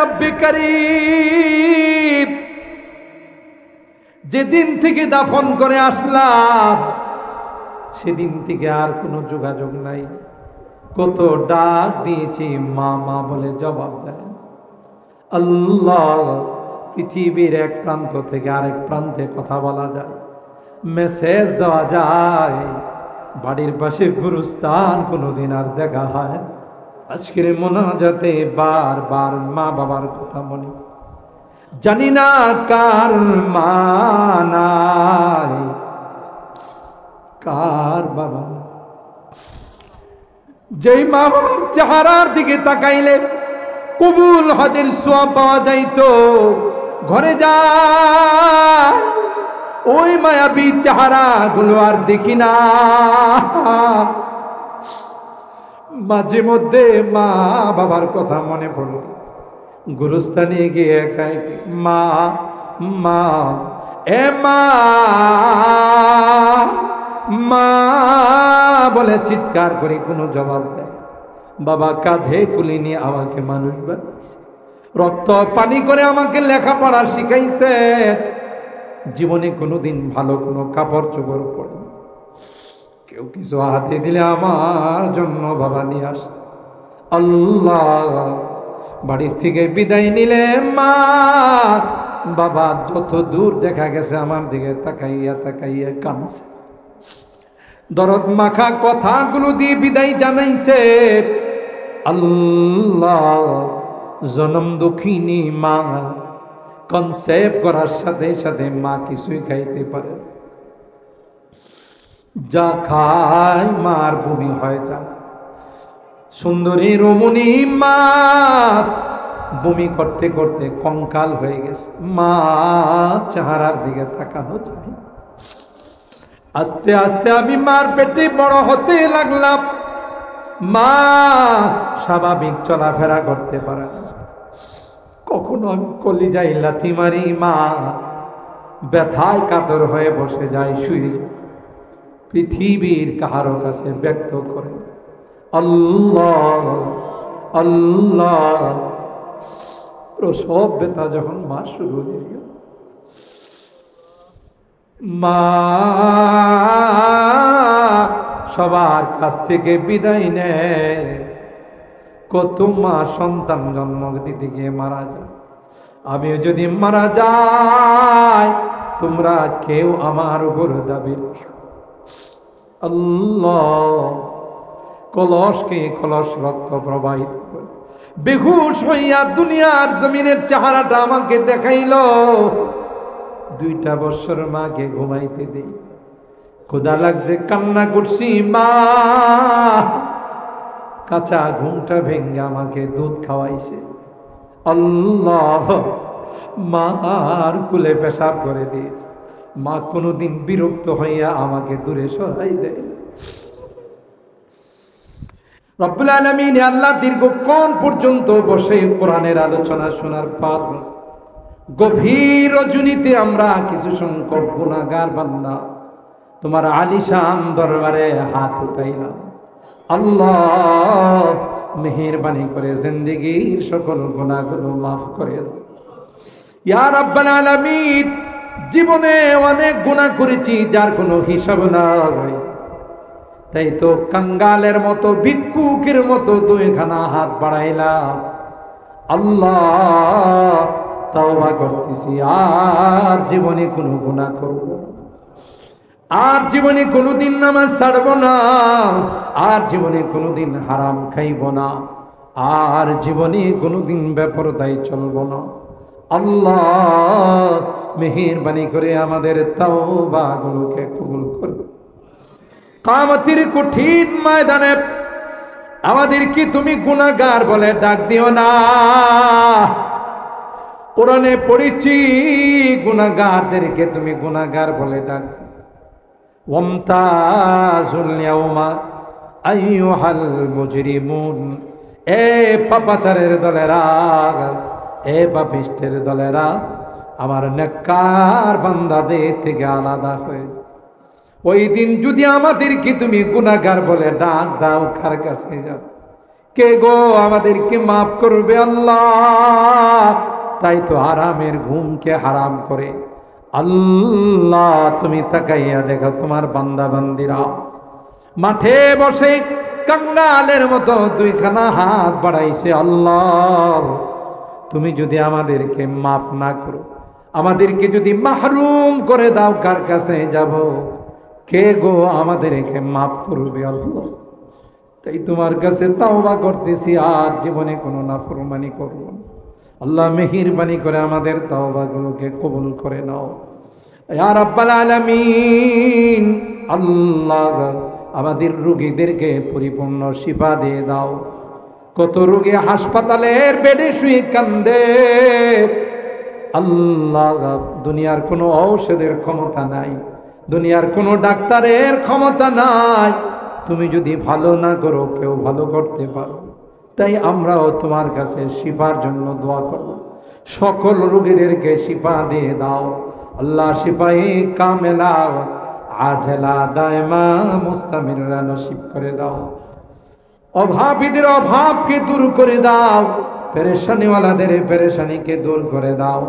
রব্বে কারীম, যেদিন থেকে দাফন করে আসলাম সেদিন থেকে আর কোনো যোগাযোগ নাই। কত ডাক দিয়েছি, মা মা বলে জবাব দেয়। আল্লাহ, পৃথিবীর এক প্রান্ত থেকে আরেক প্রান্তে কথা বলা যায়, মেসেজ দেওয়া যায়, বাড়ির পাশে গুরুস্থান কোনোদিন আর দেখা হয়। আজকের মোনাজাতে বারবার মা বাবার কথা মনে, জানি না কার মা নাই, কার বাবা। যেই মা বাবার চেহারার দিকে তাকাইলে কবুল হজের সওয়াব পাওয়া যাইতো, ঘরে যা ওই মায়াবী চেহারা গুলো আর দেখি না। মাঝে মধ্যে মা বাবার কথা মনে পড়ে, গুরুস্থানে গিয়ে একাই মা মা এ মা মা বলে চিৎকার করে কোনো জবাব দেয়। বাবা কাঁধে কুলি নিয়ে আমাকে মানুষ বানাইছে, রক্ত পানি করে আমাকে লেখাপড়া শিখাইছে। জীবনে কোনোদিন ভালো কোনো কাপড় চোপড় পরে কেউ কিছু হাতে দিলে আমার জন্য বাবা নিয়ে আসত। আল্লাহ, বাড়ির থেকে বিদায় নিলে মা বাবা যত দূর দেখা গেছে আমার দিকে তাকাইয়া তাকাইয়া কাঁদছে, দরদ মাখা কথাগুলো দিয়ে বিদায় জানাইছে। আল্লাহ, জনম দুঃখিনী মা কনসেপ্ট করার সাথে সাথে মা কিছুই খাইতে পারে, যা খায় মার বমি হয়ে যায়। সুন্দরী রমণী মা বমি করতে করতে কঙ্কাল হয়ে গেছে, মা চেহারার দিকে তাকানো যায়। আস্তে আস্তে আমি মার পেটে বড় হতে লাগলাম, মা স্বাভাবিক চলাফেরা করতে পারে না। কখনো আমি কলিজায় লাথি মারি, মা ব্যথায় কাতর হয়ে বসে যায়, শুয়ে যায়, পৃথিবীর কাহারো কাছে ব্যক্ত করে। আল্লাহ আল্লাহ, প্রসব ব্যথা যখন মা শুরু হয়ে গেল, মা সবার কাছ থেকে বিদায় নেয়। কত মা সন্তান জন্ম দিতে গিয়ে মারা যায়। আমিও যদি মারা যাই, তোমরা কেউ আমার উপর দাবি রেখো। আল্লাহ, কলসকে কলস রক্ত প্রবাহিত করে বেহুশ হইয়া দুনিয়ার জমিনের চেহারাটা আমাকে দেখাইল। 2টা বছর মাকে ঘুমাইতে দেই, ক্ষুধা লাগছে, কান্না করছি, মা কাঁচা ঘুমটা ভেঙে আমাকে দুধ খাওয়াইছে। আল্লাহ, মার কুলে পেশাব করে দিয়েছে। মা কোনোদিন বিরক্ত হইয়া আমাকে দূরে সরাই দেয়। রব্বুল আলামিন, আল্লাহ দীর্ঘক্ষণ পর্যন্ত বসে কোরআনের আলোচনা শোনার পর গভীর রজনীতে আমরা কিছু সংখ্যক গুনাহগার বান্দা তোমার আলিশান দরবারে হাত উঠাইলাম। আল্লাহ, মেহেরবানি করে জিন্দেগীর সকল গুনাহগুলো মাফ করে দাও ইয়া রাব্বাল আলামিন। জীবনে অনেক গুনাহ করেছি যার কোনো হিসাব নাই, তাই তো কাঙ্গালের মতো ভিক্ষুকের মতো 2খানা হাত বাড়াইলাম। আল্লাহ, তাওবা করতেছি, আর জীবনে কোনো গুনাহ করব না, আর জীবনে কোনোদিন নামাজ ছাড়ব না, আর জীবনে কোনোদিন হারাম খাইব না, আর জীবনে কোনোদিন বেপরদায় চলব না। আল্লাহ, মেহেরবানি করে আমাদের তাওবাগুলোকে কবুল করো। কিয়ামতের কঠিন ময়দানে আমাদেরকে তুমি গুনাহগার বলে ডাক দিও না। কোরআনে পড়েছি গুনাহগারদেরকে তুমি গুনাহগার বলে ডাক। ওয়ামতাজুল ইয়াউমা আইয়ুহাল মুজরিমুন, এ পাপাচারের দলেরা, এ পাপিষ্টের দলেরা, আমার নেককার বান্দাদের থেকে আলাদা হয়ে ওই দিন যদি আমাদেরকে তুমি গুনাহগার বলে ডাক দাও, কার কাছে যাব? কে গো আমাদেরকে মাফ করবে আল্লাহ? তাই তো আরামের ঘুমকে হারাম করে। আল্লাহ তুমি তাকাইয়া দেখো তোমার বান্দা বান্দিরা মাঠে বসে কাঙ্গালের মতো দুইখানা হাত বাড়াইছে। আল্লাহ তুমি যদি আমাদেরকে মাফ না করো, আমাদেরকে যদি মাহরুম করে দাও, কার কাছে যাব? কে গো আমাদেরকে মাফ করবে আল্লাহ? তাই তোমার কাছে তাওবা করতেছি, আর জীবনে কোনো নাফরমানি করব না। আল্লাহ মেহেরবানি করে আমাদের তাওবাগুলোকে কবুল করে নাও ইয়া রাব্বাল আলামিন। আল্লাহ আমাদের রোগীদেরকে পরিপূর্ণ শিফা দিয়ে দাও। কত রোগী হাসপাতালের বেডে শুয়ে কান্দে। আল্লাহ দুনিয়ার কোনো ঔষধের ক্ষমতা নাই, দুনিয়ার কোনো ডাক্তারের ক্ষমতা নাই। তুমি যদি ভালো না করো কেউ ভালো করতে পারো। তাই আমরাও তোমার কাছে শিফার জন্য দোয়া করব। সকল রোগীদেরকে শিফা দিয়ে দাও আল্লাহ। শিফায়ে কামেলা আজলা দায়মা মুস্তামিররা নসিব করে দাও। অভাবীদের অভাবকে দূর করে দাও, পেরেশানিওয়ালাদের পেরেশানিকে দূর করে দাও,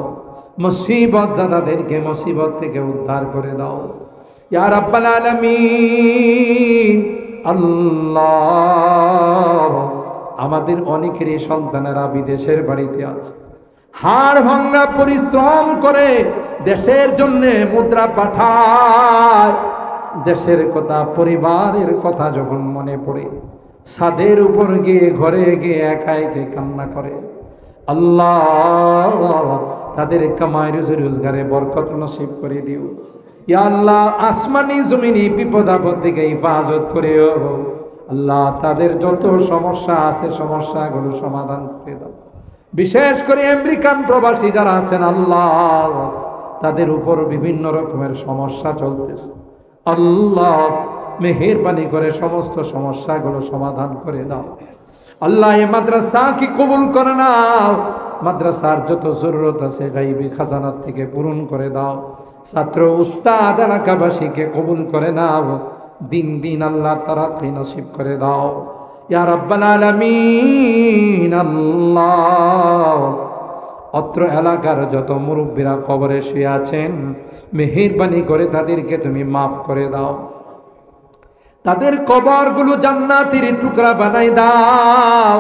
মুসিবত জাদাদেরকে মুসিবত থেকে উদ্ধার করে দাও ইয়া রাব্বাল আলামিন। আল্লাহ আমাদের অনেকেরই সন্তানেরা বিদেশের বাড়িতে আছে, হাড় ভাঙা পরিশ্রম করে দেশের জন্য মুদ্রা পাঠায়। দেশের কথা পরিবারের কথা যখন মনে পড়ে ছাদের উপর গিয়ে ঘরে গিয়ে একা একে কান্না করে। আল্লাহ তাদের কামাই রুজি রোজগারে বরকত নসিব করে দিও ইয়া আল্লাহ। আসমানি জমিনি বিপদ আপদ থেকে হেফাজত করিও আল্লাহ। তাদের যত সমস্যা আছে সমস্যাগুলো সমাধান করে দাও। বিশেষ করে আমেরিকান প্রবাসী যারা আছেন আল্লাহ, তাদের উপর বিভিন্ন রকমের সমস্যা চলতেছে। আল্লাহ মেহেরবানি করে সমস্ত সমস্যাগুলো সমাধান করে দাও আল্লাহ। এই মাদ্রাসা কি কবুল করে নাও। মাদ্রাসার যত জরুরত আছে গাইবি খাজানাত থেকে পূরণ করে দাও। ছাত্র উস্তাদ এলাকাবাসীকে কবুল করে নাও। দিন দিন আল্লাহ তারাক্কি নসিব করে দাও ইয়া রাব্বাল আলামিন। আল্লাহ অত্র এলাকার যত মুরব্বীরা কবরে শুয়ে আছেন মেহেরবানি করে তাদেরকে তুমি মাফ করে দাও। তাদের কবরগুলো জান্নাতের টুকরা বানাই দাও।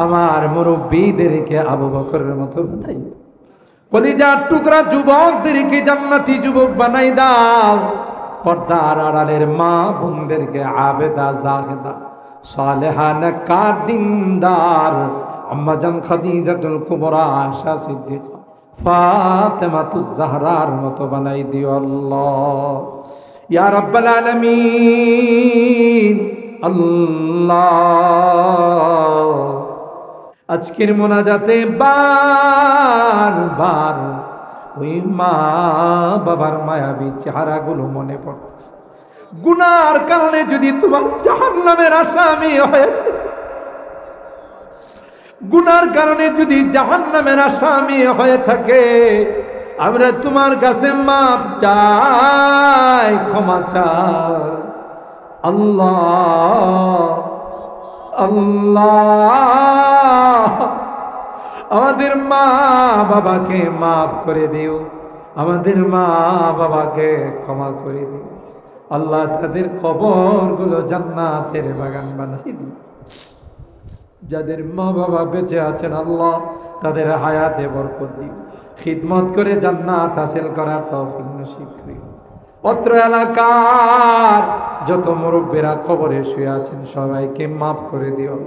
আমার মুরব্বীদেরকে আবু বকরের মতো বানাই দাও। কলিজার টুকরা যুবকদেরকে জান্নাতি যুবক বানাই দাও। পর্দার আড়ালের মা বোনদেরকে আবেদা জাহেদা সালেহা নেককার দিনদার আম্মা জান খাদিজাতুল কুবরা আয়েশা সিদ্দিকা ফাতেমাতুজ জাহরার মতো বানাই দিও আল্লাহ ইয়া রাব্বাল আলামিন। আল্লাহ আজকের মোনাজাতে বারবার ওই মা বাবার মায়াবী চেহারাগুলো মনে পড়তেছে। গুনার কারণে যদি তোমার জাহান্নামের আসামি হয়ে থাকে, গুনার কারণে যদি জাহান্নামের আসামি হয়ে থাকে, আমরা তোমার কাছে মাপ চাই, ক্ষমা চাই আল্লাহ। আল্লাহ আমাদের মা বাবাকে মাফ করে দিও, আমাদের মা বাবাকে ক্ষমা করে দিও আল্লাহ। তাদের কবরগুলো জান্নাতের বাগান বানাই দিও। যাদের মা বাবা বেঁচে আছেন আল্লাহ তাদের হায়াতে বরকত দিও, খিদমত করে জান্নাত হাসিল করার তৌফিক নসিব করিও। অত্র এলাকার যত মুরব্বীরা কবরে শুয়ে আছেন সবাইকে মাফ করে দিও।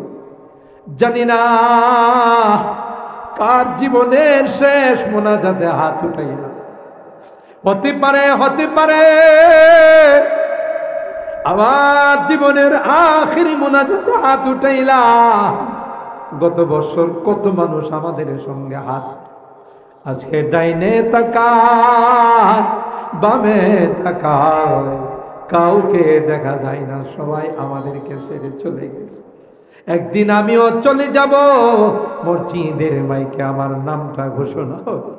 জানি না কার জীবনের শেষ মোনাজাতে হাত উঠাইলা, হতে পারে আমার জীবনের আখেরি মোনাজাতে হাত উঠাইলা। গত বছর কত মানুষ আমাদের সঙ্গে হাত, আজকে ডাইনে তাকায় বামে তাকায়, কাউকে দেখা যায় না, সবাই আমাদেরকে ছেড়ে চলে গেছে। একদিন আমিও চলে যাব, মসজিদের মাইকে আমার নামটা ঘোষণা হবে,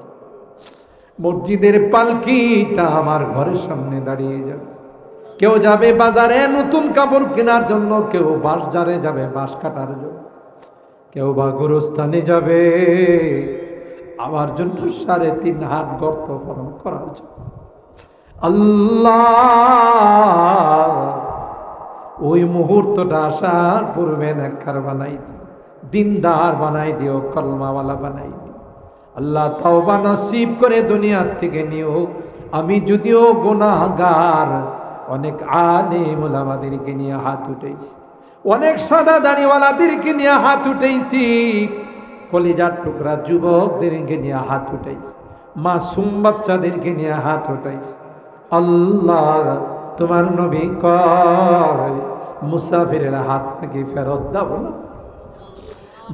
মসজিদের পালকিটা আমার ঘরের সামনে দাঁড়িয়ে যাবে। কেউ যাবে বাজারে নতুন কাপড় কেনার জন্য, কেউ বাঁশঝাড়ে যাবে বাঁশ কাটার জন্য, কেউ বা গোরস্থানে যাবে আমার জন্য 3.5 হাত গর্ত খনন করার জন্য। আল্লাহ ওই মুহূর্তটা আসার পূর্বে নেককার বানাই দিও, দিনদার বানাই দিও, কলমাওয়ালা বানাই দিও। আল্লাহ তাওবা নসিব করে দুনিয়ার থেকে নিও। আমি যদিও গুনাহগার, অনেক আলেম ওলামাদেরকে নিয়ে হাত উঠেছি, অনেক সাদা দাড়িওয়ালাদেরকে নিয়ে হাত উঠেছি, কলিজার টুকরা যুবকদেরকে নিয়ে হাত উঠেছি, মাসুম বাচ্চাদেরকে নিয়ে হাত উঠেছি। আল্লাহ তোমার নবী কয় মুসাফিরের হাত নাকি ফেরত দাও না।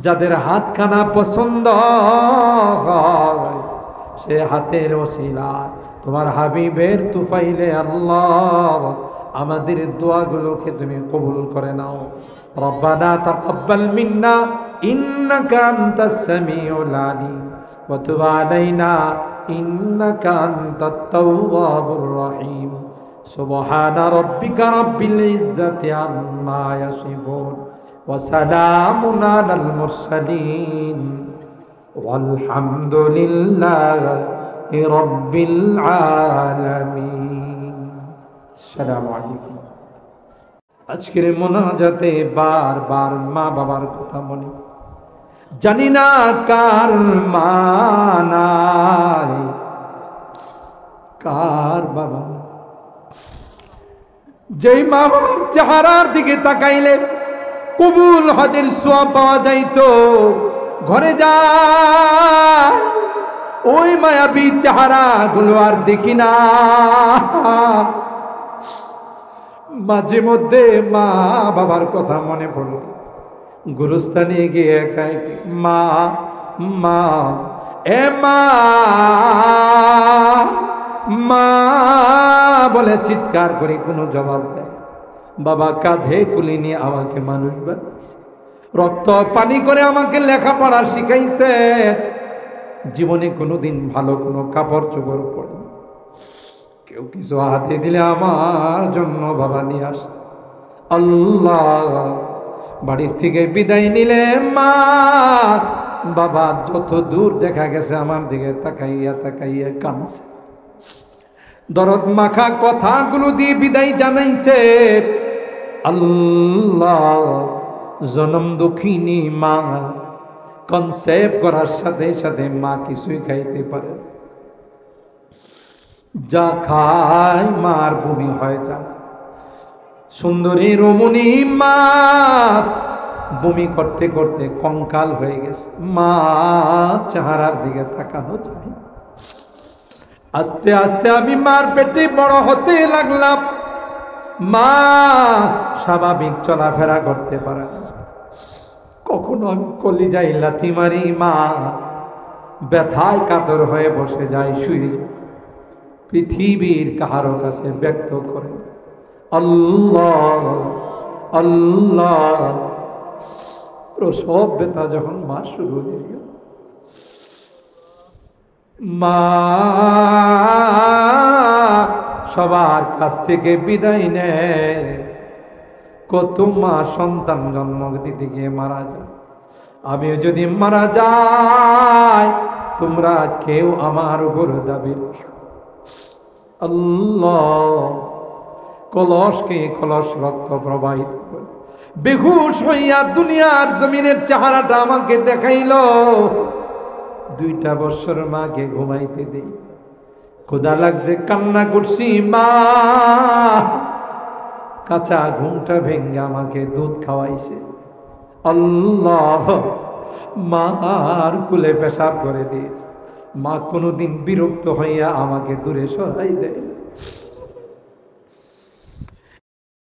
যাদের হাতখানা পছন্দ হয় সে হাতের ওসিলা তোমার হাবিবের তুফাইলে আল্লাহ আমাদের দোয়াগুলোকে তুমি কবুল করে নাও। রব্বানা তাকাব্বাল মিন্না ইন্নাকা আনতাস সামিউল আলিম ওয়া তুব আলাইনা ইন্নাকা আনতাত তাওয়াবুর রহিম। সুবহানা রাব্বিকা রাব্বিল ইজ্জাতি আম্মা ইয়াসিফুন ওয়া সালামুন আলাল মুরসালিন ওয়ালহামদুলিল্লাহি রাব্বিল আলামিন। আসসালামু আলাইকুম। আজকের মোনাজাতে বারবার মা বাবার কথা মনে, জানি না কার মা নাই, কার বাবা। যেই মা বাবার চেহারার দিকে তাকাইলে কবুল হজের সোয়াব পাওয়া যাইতো, ঘরে যা ওই মায়াবী চেহারা গুলো আর দেখি না। মাঝে মধ্যে মা বাবার কথা মনে পড়ে, গুরুস্থানে গিয়ে একাই মা মা এ মা মা বলে চিৎকার করে কোনো জবাব দেয়। বাবা কাঁধে কুলি নিয়ে আমাকে মানুষ বানাইছে, রক্ত পানি করে আমাকে লেখাপড়া শিখাইছে। জীবনে কোনোদিন ভালো কোনো কাপড় চোপড় পরে কেউ কিছু হাতে দিলে আমার জন্য বাবা নিয়ে আসত। আল্লাহ বাড়ির থেকে বিদায় নিলে মা বাবা যত দূর দেখা গেছে আমার দিকে তাকাইয়া তাকাইয়া কাঁদছে, দরদ মাখা কথাগুলো দিয়ে বিদায় জানাইছে। আল্লাহ জনম দুঃখিনী মা কনসেপ্ট করার সাথে সাথে মা কিছুই খাইতে পারে, যা খায় মার বমি হয়ে যায়। সুন্দরী রমণী মা বমি করতে করতে কঙ্কাল হয়ে গেছে, মা চেহারার দিকে তাকানো যায়। আস্তে আস্তে আমি মার পেটে বড় হতে লাগলাম, মা স্বাভাবিক চলাফেরা করতে পারে না। কখনো আমি কলিজায় লাথি মারি, মা ব্যথায় কাতর হয়ে বসে যায়, শুয়ে যায়, পৃথিবীর কাহারো কাছে ব্যক্ত করে। আল্লাহ আল্লাহ প্রসব ব্যথা যখন মা শুরু হয়ে গেল, মা সবার কাছ থেকে বিদায় নেয়। কত মা সন্তান জন্ম দিতে গিয়ে মারা যায়। আমিও যদি মারা যাই তোমরা কেউ আমার উপর দাবি রেখো। আল্লাহ কলসকে কলস রক্ত প্রবাহিত করে বেহুশ হইয়া দুনিয়ার জমিনের চেহারাটা আমাকে দেখাইল। 2টা বছর মাকে ঘুমাইতে দেই, ক্ষুধা লাগছে কান্না করছি, মা কাঁচা ঘুমটা ভেঙ্গে আমাকে দুধ খাওয়াইছে। আল্লাহ মার কুলে পেশাব করে দিয়েছে। মা কোনোদিন বিরক্ত হইয়া আমাকে দূরে সরাই দেয়।